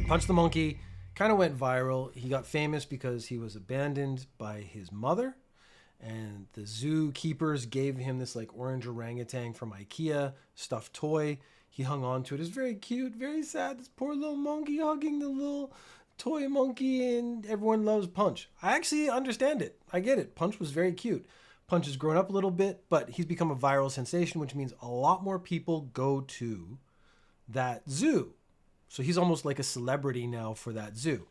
Punch the Monkey kind of went viral. He got famous because he was abandoned by his mother, and the zookeepers gave him this like orange orangutan from IKEA stuffed toy. He hung on to it. It's very cute, very sad. This poor little monkey hugging the little toy monkey, and everyone loves Punch. I actually understand it. I get it. Punch was very cute. Punch has grown up a little bit, but he's become a viral sensation, which means a lot more people go to that zoo. So he's almost like a celebrity now for that zoo.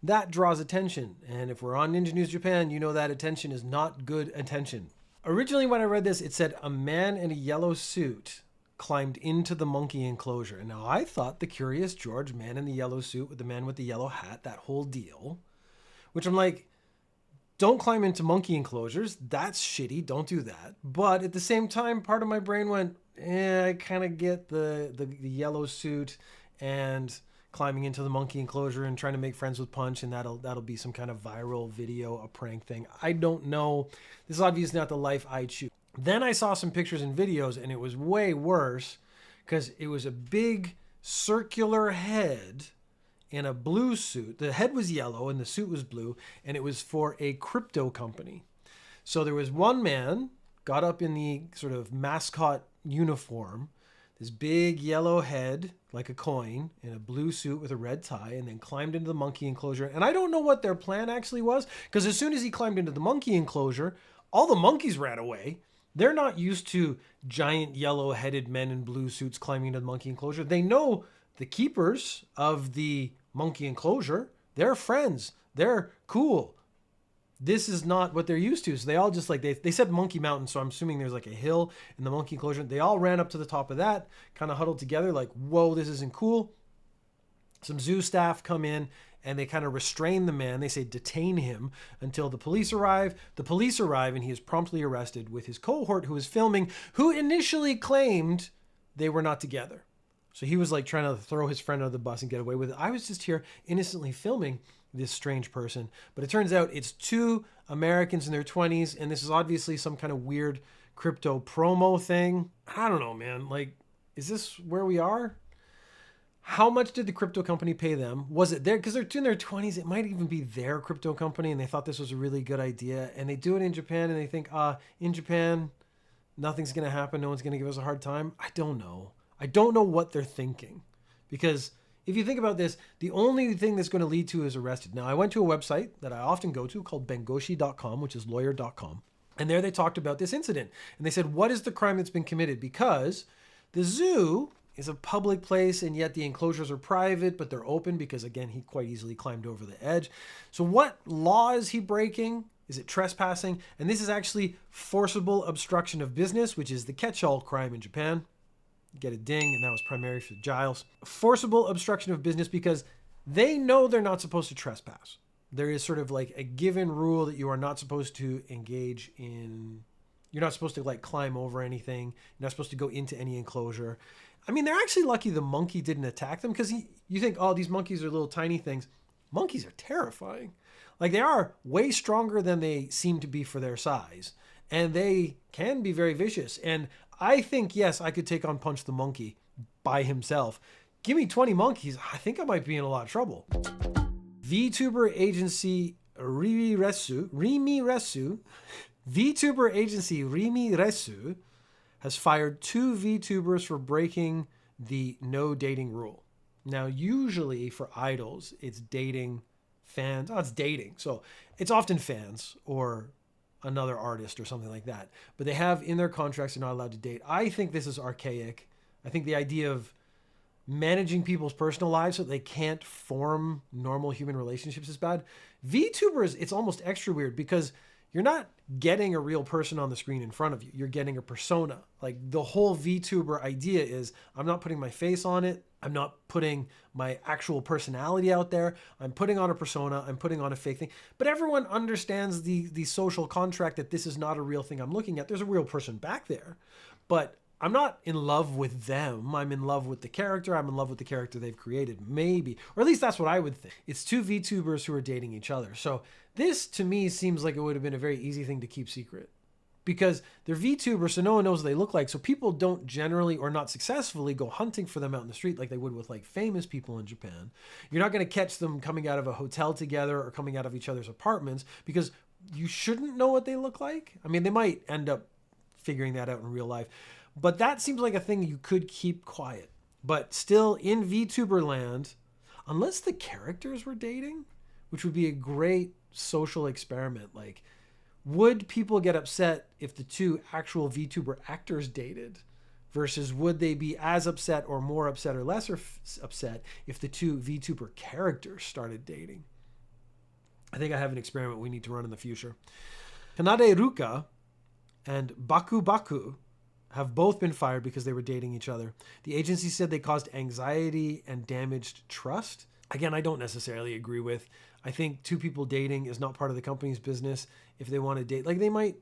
That draws attention. And if we're on Ninja News Japan, you know that attention is not good attention. Originally, when I read this, it said a man in a yellow suit climbed into the monkey enclosure. And now I thought the Curious George man in the yellow suit with the man with the yellow hat, that whole deal, which I'm like, don't climb into monkey enclosures. That's shitty. Don't do that. But at the same time, part of my brain went, I kind of get the yellow suit and climbing into the monkey enclosure and trying to make friends with Punch, and that'll be some kind of viral video, a prank thing. I don't know. This is obviously not the life I choose. Then I saw some pictures and videos, and it was way worse because it was a big circular head in a blue suit. The head was yellow and the suit was blue, and it was for a crypto company. So there was one man got up in the sort of mascot uniform, this big yellow head like a coin in a blue suit with a red tie, and then climbed into the monkey enclosure. And I don't know what their plan actually was, because as soon as he climbed into the monkey enclosure, all the monkeys ran away. They're not used to giant yellow-headed men in blue suits climbing into the monkey enclosure. They know the keepers of the monkey enclosure. They're friends. They're cool. This is not what they're used to. So they all just like, they said Monkey Mountain, so I'm assuming there's like a hill in the monkey enclosure. They all ran up to the top of that, kind of huddled together like, whoa, this isn't cool. Some zoo staff come in and they kind of restrain the man. They say detain him until the police arrive. The police arrive and he is promptly arrested with his cohort who is filming, who initially claimed they were not together. So he was like trying to throw his friend under the bus and get away with it. I was just here innocently filming this strange person. But it turns out it's two Americans in their 20s, and this is obviously some kind of weird crypto promo thing. I don't know, man. Like, is this where we are? How much did the crypto company pay them? Was it there? Because they're in their 20s. It might even be their crypto company, and they thought this was a really good idea. And they do it in Japan, and they think, in Japan, nothing's going to happen. No one's going to give us a hard time. I don't know. I don't know what they're thinking. Because if you think about this, the only thing that's going to lead to is arrested. Now, I went to a website that I often go to called bengoshi.com, which is lawyer.com. And there they talked about this incident. And they said, what is the crime that's been committed? Because the zoo is a public place, and yet the enclosures are private, but they're open because, again, he quite easily climbed over the edge. So what law is he breaking? Is it trespassing? And this is actually forcible obstruction of business, which is the catch-all crime in Japan. Get a ding, and that was primary for Giles. Forcible obstruction of business because they know they're not supposed to trespass. There is sort of like a given rule that you are not supposed to engage in. You're not supposed to like climb over anything. You're not supposed to go into any enclosure. I mean, they're actually lucky the monkey didn't attack them, because you think, oh, these monkeys are little tiny things. Monkeys are terrifying. Like, they are way stronger than they seem to be for their size. And they can be very vicious. And I think, yes, I could take on Punch the Monkey by himself. Give me 20 monkeys, I think I might be in a lot of trouble. VTuber agency Rimi Resu has fired 2 VTubers for breaking the no dating rule. Now, usually for idols, it's dating fans. Oh, it's dating. So it's often fans or another artist or something like that. But they have in their contracts they're not allowed to date. I think this is archaic. I think the idea of managing people's personal lives so that they can't form normal human relationships is bad. VTubers, it's almost extra weird because you're not getting a real person on the screen in front of you. You're getting a persona. Like, the whole VTuber idea is I'm not putting my face on it. I'm not putting my actual personality out there. I'm putting on a persona. I'm putting on a fake thing. But everyone understands the social contract that this is not a real thing I'm looking at. There's a real person back there. But I'm not in love with them. I'm in love with the character. I'm in love with the character they've created, maybe. Or at least that's what I would think. It's 2 VTubers who are dating each other. So this, to me, seems like it would have been a very easy thing to keep secret. because they're VTubers, so no one knows what they look like. So people don't generally, or not successfully, go hunting for them out in the street like they would with like famous people in Japan. You're not going to catch them coming out of a hotel together or coming out of each other's apartments because you shouldn't know what they look like. I mean, they might end up figuring that out in real life, but that seems like a thing you could keep quiet. But still, in VTuber land, unless the characters were dating, which would be a great social experiment, like, would people get upset if the two actual VTuber actors dated versus would they be as upset or more upset or lesser upset if the two VTuber characters started dating? I think I have an experiment we need to run in the future. Kanade Ruka and Baku Baku have both been fired because they were dating each other. The agency said they caused anxiety and damaged trust. Again, I don't necessarily agree with. I think two people dating is not part of the company's business. If they want to date, like they might.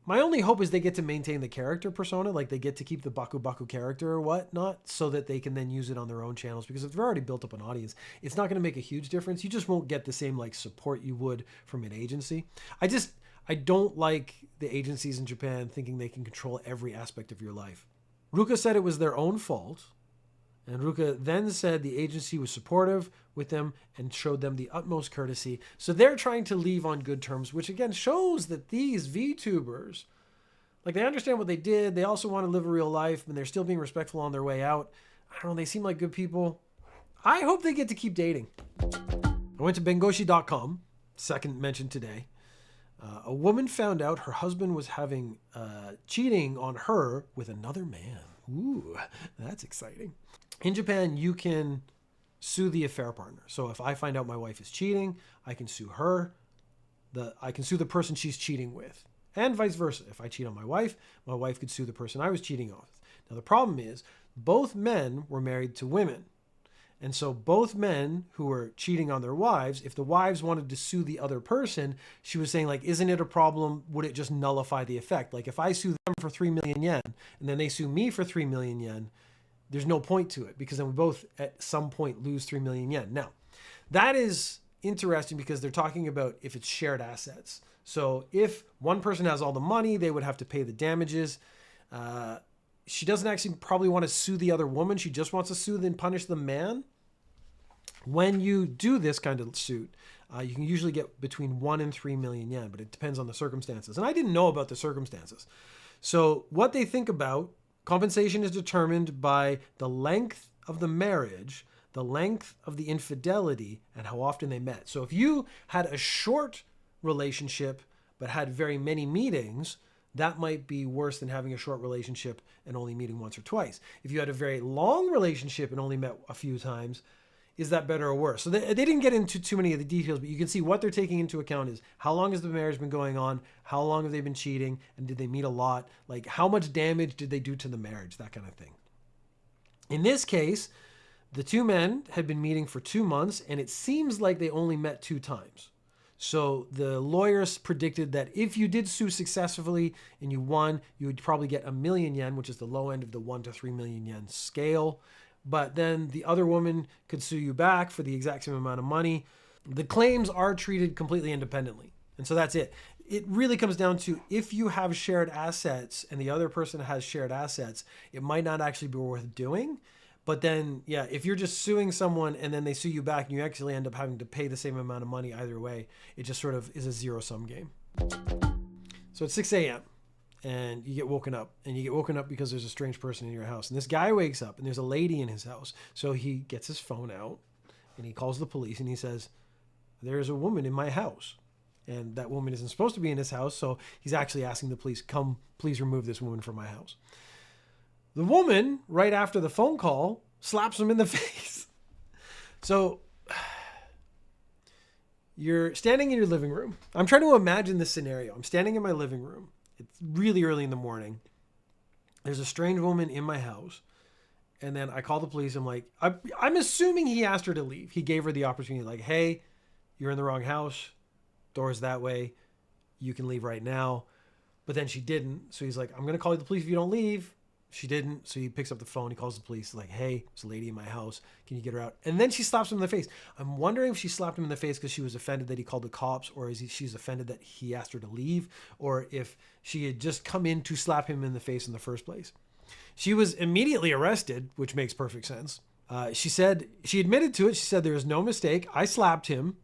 My only hope is they get to maintain the character persona, like they get to keep the Baku Baku character or whatnot, so that they can then use it on their own channels. Because if they've already built up an audience, it's not going to make a huge difference. You just won't get the same like support you would from an agency. I don't like the agencies in Japan thinking they can control every aspect of your life. Ruka said it was their own fault. And Ruka then said the agency was supportive with them and showed them the utmost courtesy. So they're trying to leave on good terms, which again shows that these VTubers, like they understand what they did. They also want to live a real life and they're still being respectful on their way out. I don't know. They seem like good people. I hope they get to keep dating. I went to Bengoshi.com, second mentioned today. A woman found out her husband was having cheating on her with another man. Ooh, that's exciting. In Japan, you can sue the affair partner. So if I find out my wife is cheating, I can sue her. I can sue the person she's cheating with. And vice versa. If I cheat on my wife could sue the person I was cheating on. Now the problem is, both men were married to women. And so both men who were cheating on their wives, if the wives wanted to sue the other person, she was saying like, isn't it a problem? Would it just nullify the effect? Like if I sue them for 3 million yen and then they sue me for 3 million yen, there's no point to it because then we both at some point lose 3 million yen. Now, that is interesting because they're talking about if it's shared assets. So if one person has all the money, they would have to pay the damages. She doesn't actually probably want to sue the other woman. She just wants to sue and punish the man. When you do this kind of suit, you can usually get between 1 and 3 million yen, but it depends on the circumstances. And I didn't know about the circumstances. So what they think about, compensation is determined by the length of the marriage, the length of the infidelity, and how often they met. So if you had a short relationship but had very many meetings, that might be worse than having a short relationship and only meeting once or twice. If you had a very long relationship and only met a few times, is that better or worse? So they didn't get into too many of the details, but you can see what they're taking into account is how long has the marriage been going on? How long have they been cheating? And did they meet a lot? Like how much damage did they do to the marriage? That kind of thing. In this case, the two men had been meeting for 2 months and it seems like they only met 2 times. So the lawyers predicted that if you did sue successfully and you won, you would probably get 1 million yen, which is the low end of the 1 to 3 million yen scale. But then the other woman could sue you back for the exact same amount of money. The claims are treated completely independently. And so that's it. It really comes down to if you have shared assets and the other person has shared assets, it might not actually be worth doing. But then, yeah, if you're just suing someone and then they sue you back and you actually end up having to pay the same amount of money either way, it just sort of is a zero-sum game. So it's 6 a.m. and you get woken up. And you get woken up because there's a strange person in your house. And this guy wakes up and there's a lady in his house. So he gets his phone out and he calls the police and he says, there's a woman in my house. And that woman isn't supposed to be in his house. So he's actually asking the police, come, please remove this woman from my house. The woman, right after the phone call, slaps him in the face. So you're standing in your living room. I'm trying to imagine this scenario. I'm standing in my living room. It's really early in the morning. There's a strange woman in my house. And then I call the police. I'm like, I'm assuming he asked her to leave. He gave her the opportunity like, hey, you're in the wrong house. Door's that way. You can leave right now. But then she didn't. So he's like, I'm going to call the police if you don't leave. She didn't, so he picks up the phone. He calls the police, like, hey, there's a lady in my house. Can you get her out? And then she slaps him in the face. I'm wondering if she slapped him in the face because she was offended that he called the cops, or she's offended that he asked her to leave, or if she had just come in to slap him in the face in the first place. She was immediately arrested, which makes perfect sense. She admitted to it. She said there was no mistake. I slapped him.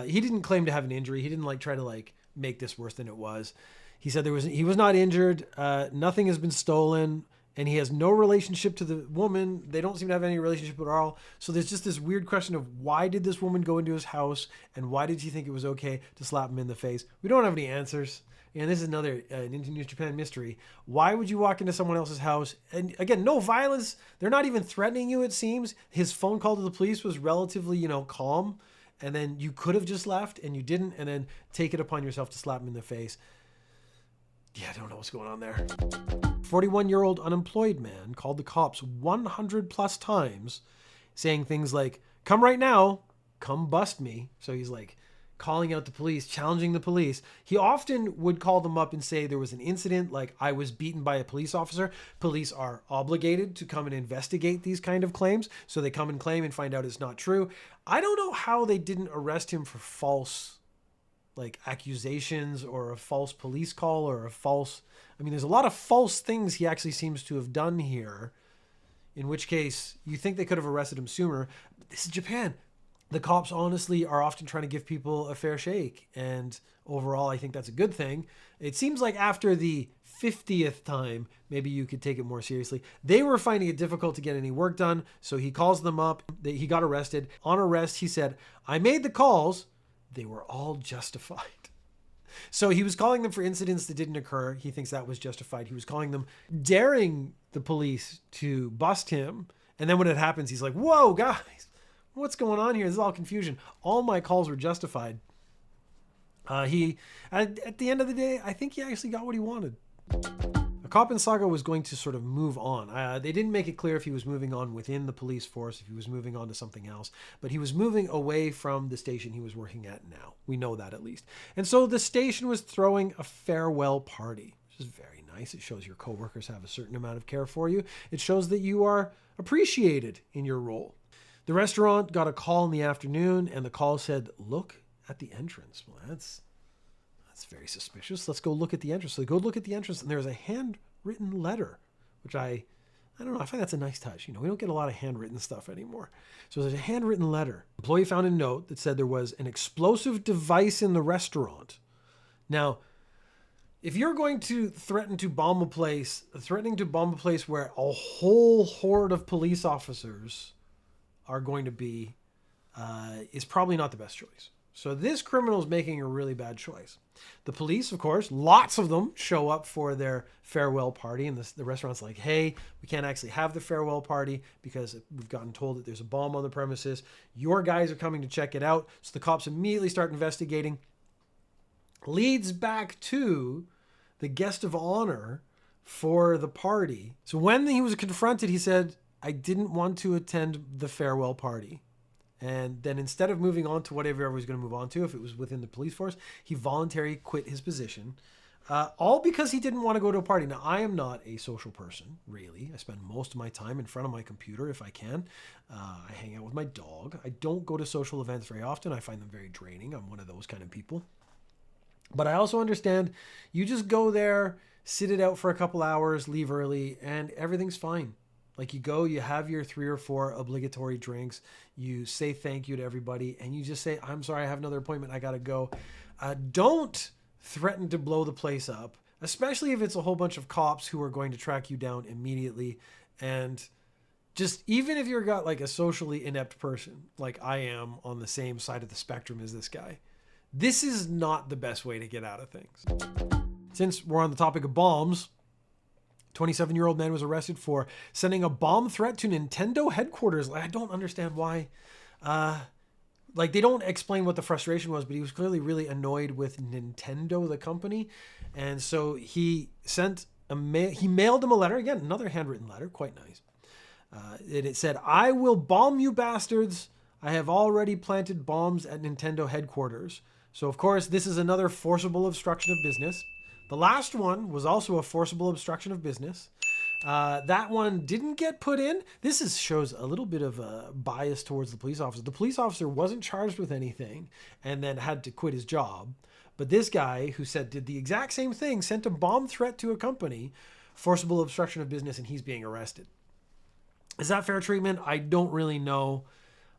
He didn't claim to have an injury. He didn't try to make this worse than it was. He said he was not injured. Nothing has been stolen, and he has no relationship to the woman. They don't seem to have any relationship at all. So there's just this weird question of why did this woman go into his house, and why did she think it was okay to slap him in the face? We don't have any answers. And this is another Ninja News Japan mystery. Why would you walk into someone else's house? And again, no violence. They're not even threatening you, it seems. His phone call to the police was relatively, calm. And then you could have just left, and you didn't, and then take it upon yourself to slap him in the face. Yeah, I don't know what's going on there. 41-year-old unemployed man called the cops 100 plus times, saying things like, come right now, come bust me. So he's calling out the police, challenging the police. He often would call them up and say there was an incident, like I was beaten by a police officer. Police are obligated to come and investigate these kind of claims. So they come and claim and find out it's not true. I don't know how they didn't arrest him for false accusations or a false police call or there's a lot of false things he actually seems to have done here, in which case you think they could have arrested him sooner. This is Japan. The cops honestly are often trying to give people a fair shake. And overall, I think that's a good thing. It seems like after the 50th time, maybe you could take it more seriously. They were finding it difficult to get any work done. So he calls them up. He got arrested. On arrest, he said, I made the calls. They were all justified. So he was calling them for incidents that didn't occur. He thinks that was justified. He was calling them, daring the police to bust him. And then when it happens, he's like, whoa, guys. What's going on here? This is all confusion. All my calls were justified. At the end of the day, I think he actually got what he wanted. A cop in Saga was going to sort of move on. They didn't make it clear if he was moving on within the police force, if he was moving on to something else, but he was moving away from the station he was working at now. We know that at least. And so the station was throwing a farewell party, which is very nice. It shows your coworkers have a certain amount of care for you. It shows that you are appreciated in your role. The restaurant got a call in the afternoon, and the call said, look at the entrance. Well, that's very suspicious. Let's go look at the entrance. So they go look at the entrance, and there's a handwritten letter, which I don't know. I find that's a nice touch. We don't get a lot of handwritten stuff anymore. So there's a handwritten letter. Employee found a note that said there was an explosive device in the restaurant. Now, if you're going to threatening to bomb a place where a whole horde of police officers are going to be, is probably not the best choice. So this criminal is making a really bad choice. The police, of course, lots of them show up for their farewell party, and the restaurant's like, hey, we can't actually have the farewell party because we've gotten told that there's a bomb on the premises. Your guys are coming to check it out. So the cops immediately start investigating. Leads back to the guest of honor for the party. So when he was confronted, he said, I didn't want to attend the farewell party. And then instead of moving on to whatever he was going to move on to, if it was within the police force, he voluntarily quit his position, all because he didn't want to go to a party. Now, I am not a social person, really. I spend most of my time in front of my computer if I can. I hang out with my dog. I don't go to social events very often. I find them very draining. I'm one of those kind of people. But I also understand you just go there, sit it out for a couple hours, leave early, and everything's fine. You go, you have your 3 or 4 obligatory drinks, you say thank you to everybody, and you just say, I'm sorry, I have another appointment, I gotta go. Don't threaten to blow the place up, especially if it's a whole bunch of cops who are going to track you down immediately. And just, even if you're got a socially inept person, like I am on the same side of the spectrum as this guy, this is not the best way to get out of things. Since we're on the topic of bombs, 27-year-old man was arrested for sending a bomb threat to Nintendo headquarters. I don't understand why. They don't explain what the frustration was, but he was clearly really annoyed with Nintendo, the company. And so he mailed them a letter. Again, another handwritten letter. Quite nice. It said, I will bomb you bastards. I have already planted bombs at Nintendo headquarters. So, of course, this is another forcible obstruction of business. The last one was also a forcible obstruction of business. That one didn't get put in. Shows a little bit of a bias towards the police officer. The police officer wasn't charged with anything and then had to quit his job. But this guy who did the exact same thing, sent a bomb threat to a company, forcible obstruction of business, and he's being arrested. Is that fair treatment? I don't really know.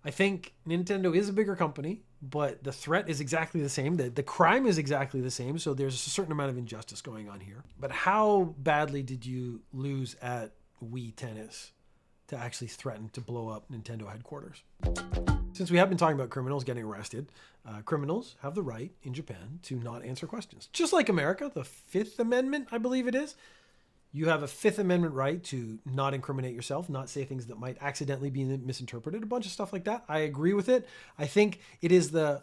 I think Nintendo is a bigger company, but the threat is exactly the same. The crime is exactly the same. So there's a certain amount of injustice going on here. But how badly did you lose at Wii Tennis to actually threaten to blow up Nintendo headquarters? Since we have been talking about criminals getting arrested, criminals have the right in Japan to not answer questions. Just like America, the Fifth Amendment, I believe it is. You have a Fifth Amendment right to not incriminate yourself, not say things that might accidentally be misinterpreted, a bunch of stuff like that. I agree with it. I think it is I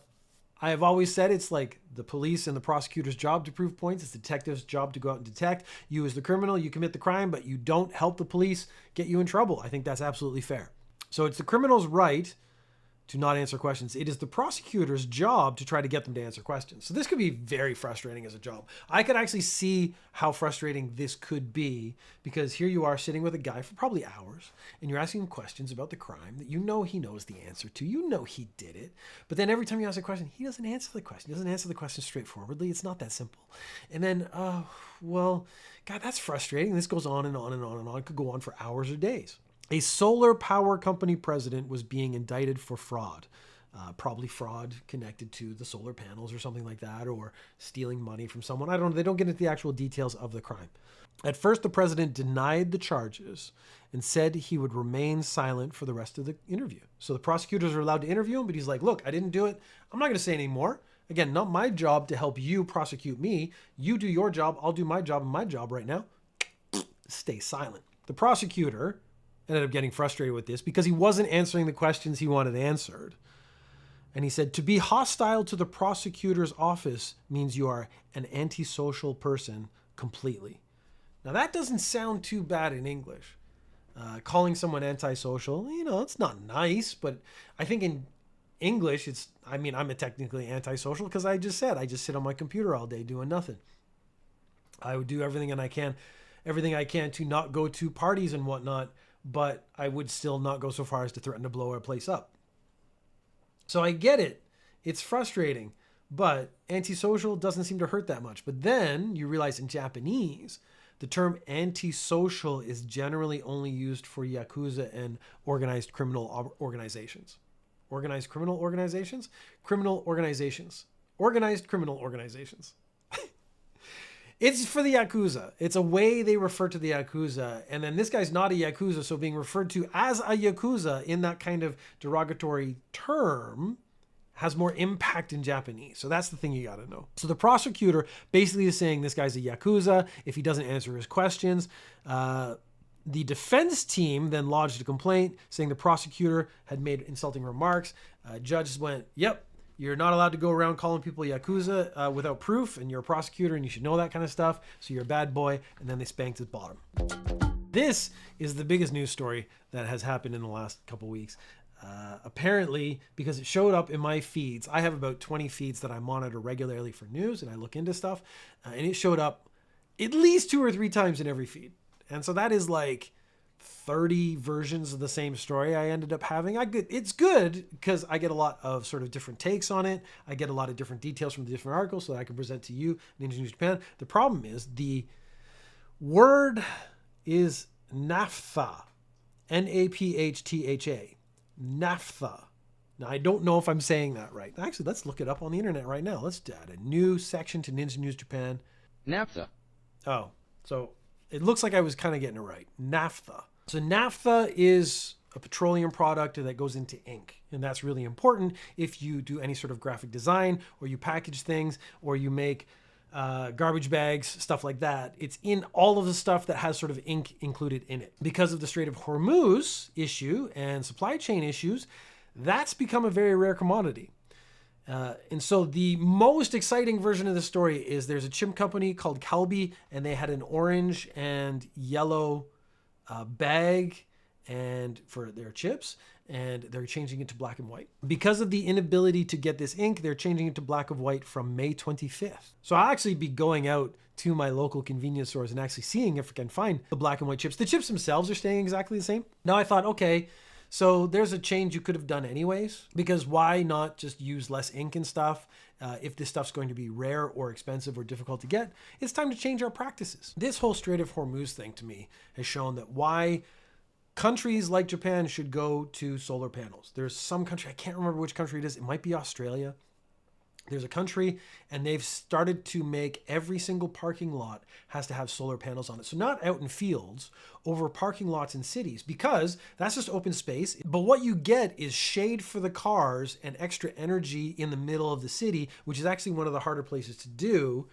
have always said it's like the police and the prosecutor's job to prove points. It's the detective's job to go out and detect. You as the criminal, you commit the crime, but you don't help the police get you in trouble. I think that's absolutely fair. So it's the criminal's right to not answer questions. It is the prosecutor's job to try to get them to answer questions. So this could be very frustrating as a job. I could actually see how frustrating this could be, because here you are sitting with a guy for probably hours and you're asking him questions about the crime that you know he knows the answer to. You know he did it. But then every time you ask a question, he doesn't answer the question. He doesn't answer the question straightforwardly. It's not that simple. And then, well, God, that's frustrating. This goes on and on and on and on. It could go on for hours or days. A solar power company president was being indicted for fraud, probably fraud connected to the solar panels or something like that, or stealing money from someone. I don't know. They don't get into the actual details of the crime. At first, the president denied the charges and said he would remain silent for the rest of the interview. So the prosecutors are allowed to interview him, but he's like, look, I didn't do it. I'm not going to say any more. Again, not my job to help you prosecute me. You do your job. I'll do my job, and my job right now, stay silent. The prosecutor ended up getting frustrated with this because he wasn't answering the questions he wanted answered. And he said, to be hostile to the prosecutor's office means you are an antisocial person completely. Now that doesn't sound too bad in English. Calling someone antisocial, it's not nice, but I think in English, I'm technically antisocial because I just sit on my computer all day doing nothing. I would do everything I can to not go to parties and whatnot, but I would still not go so far as to threaten to blow a place up. So I get it. It's frustrating, but antisocial doesn't seem to hurt that much. But then you realize in Japanese, the term antisocial is generally only used for Yakuza and organized criminal organizations. Organized criminal organizations? Criminal organizations. Organized criminal organizations. It's for the Yakuza. It's a way they refer to the Yakuza. And then this guy's not a Yakuza, so being referred to as a Yakuza in that kind of derogatory term has more impact in Japanese. So that's the thing you got to know. So the prosecutor basically is saying this guy's a Yakuza if he doesn't answer his questions. The defense team then lodged a complaint saying the prosecutor had made insulting remarks. Judges went, yep. You're not allowed to go around calling people Yakuza without proof, and you're a prosecutor and you should know that kind of stuff, so you're a bad boy, and then they spanked his bottom. This is the biggest news story that has happened in the last couple weeks. Apparently, because it showed up in my feeds, I have about 20 feeds that I monitor regularly for news, and I look into stuff, and it showed up at least 2 or 3 times in every feed. And so that is like 30 versions of the same story I ended up having. It's good because I get a lot of sort of different takes on it. I get a lot of different details from the different articles so that I can present to you Ninja News Japan. The problem is the word is naphtha. N-A-P-H-T-H-A. Naphtha. Now, I don't know if I'm saying that right. Actually, let's look it up on the internet right now. Let's add a new section to Ninja News Japan. Naphtha. Oh, so it looks like I was kind of getting it right. Naphtha. So naphtha is a petroleum product that goes into ink. And that's really important if you do any sort of graphic design or you package things or you make garbage bags, stuff like that. It's in all of the stuff that has sort of ink included in it. Because of the Strait of Hormuz issue and supply chain issues, that's become a very rare commodity. And so the most exciting version of the story is there's a chip company called Calbee, and they had an orange and yellow bag and for their chips, and they're changing it to black and white. Because of the inability to get this ink, they're changing it to black and white from May 25th. So I'll actually be going out to my local convenience stores and actually seeing if I can find the black and white chips. The chips themselves are staying exactly the same. Now I thought, okay, so there's a change you could have done anyways, because why not just use less ink and stuff? If this stuff's going to be rare or expensive or difficult to get, it's time to change our practices. This whole Strait of Hormuz thing to me has shown that why countries like Japan should go to solar panels. There's some country, I can't remember which country it is. It might be Australia. There's a country and they've started to make every single parking lot has to have solar panels on it. So not out in fields, over parking lots in cities, because that's just open space. But what you get is shade for the cars and extra energy in the middle of the city, which is actually one of the harder places to do.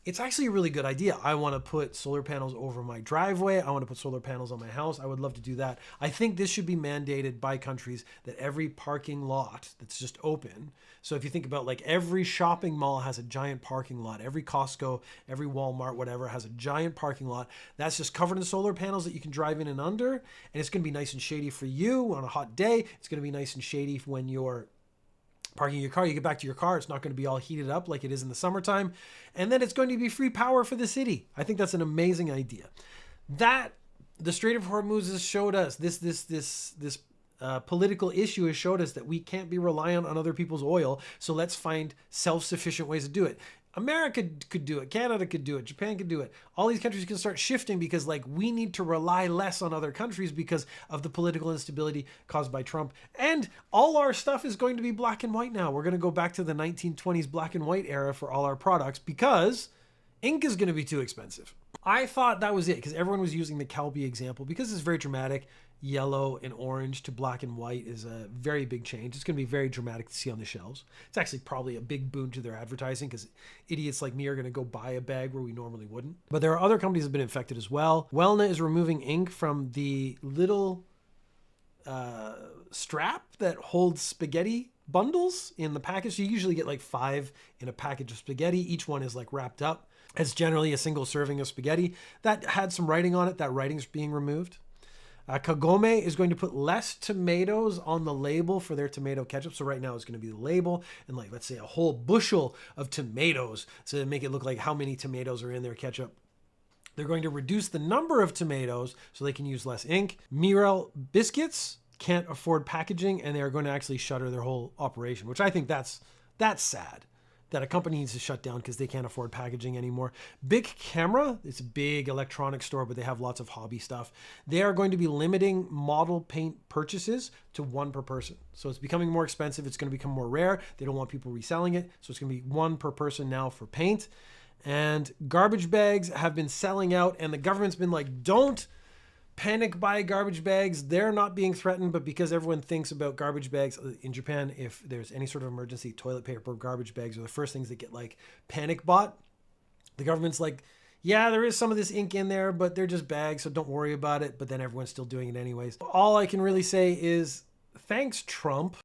It's actually a really good idea. I want to put solar panels over my driveway. I want to put solar panels on my house. I would love to do that. I think this should be mandated by countries that every parking lot that's just open. So if you think about like every shopping mall has a giant parking lot, every Costco, every Walmart, whatever has a giant parking lot that's just covered in solar panels that you can drive in and under. And it's going to be nice and shady for you on a hot day. It's going to be nice and shady when you're parking your car. You get back to your car, it's not going to be all heated up like it is in the summertime. And then it's going to be free power for the city. I think that's an amazing idea. That the Strait of Hormuz has showed us, this political issue has showed us that we can't be reliant on other people's oil. So let's find self-sufficient ways to do it. America could do it. Canada could do it. Japan could do it. All these countries can start shifting because like we need to rely less on other countries because of the political instability caused by Trump. And all our stuff is going to be black and white now. We're going to go back to the 1920s black and white era for all our products because ink is going to be too expensive. I thought that was it because everyone was using the Calbee example because it's very dramatic. Yellow and orange to black and white is a very big change. It's going to be very dramatic to see on the shelves. It's actually probably a big boon to their advertising because idiots like me are going to go buy a bag where we normally wouldn't. But there are other companies that have been infected as well. Welna is removing ink from the little strap that holds spaghetti bundles in the package. So you usually get like 5 in a package of spaghetti. Each one is like wrapped up. It's generally a single serving of spaghetti. That had some writing on it. That writing's being removed. Kagome is going to put less tomatoes on the label for their tomato ketchup. So right now it's going to be the label and like, let's say a whole bushel of tomatoes to make it look like how many tomatoes are in their ketchup. They're going to reduce the number of tomatoes so they can use less ink. Mirel Biscuits can't afford packaging and they're going to actually shutter their whole operation, which I think that's sad. That a company needs to shut down because they can't afford packaging anymore. Big Camera, it's a big electronics store, but they have lots of hobby stuff. They are going to be limiting model paint purchases to 1 per person. So it's becoming more expensive. It's going to become more rare. They don't want people reselling it. So it's going to be 1 per person now for paint. And garbage bags have been selling out and the government's been like, don't panic buy garbage bags. They're not being threatened, but because everyone thinks about garbage bags in Japan, if there's any sort of emergency, toilet paper, garbage bags are the first things that get like panic bought. The government's like, yeah, there is some of this ink in there, but they're just bags, so don't worry about it. But then everyone's still doing it anyways. All I can really say is thanks, Trump.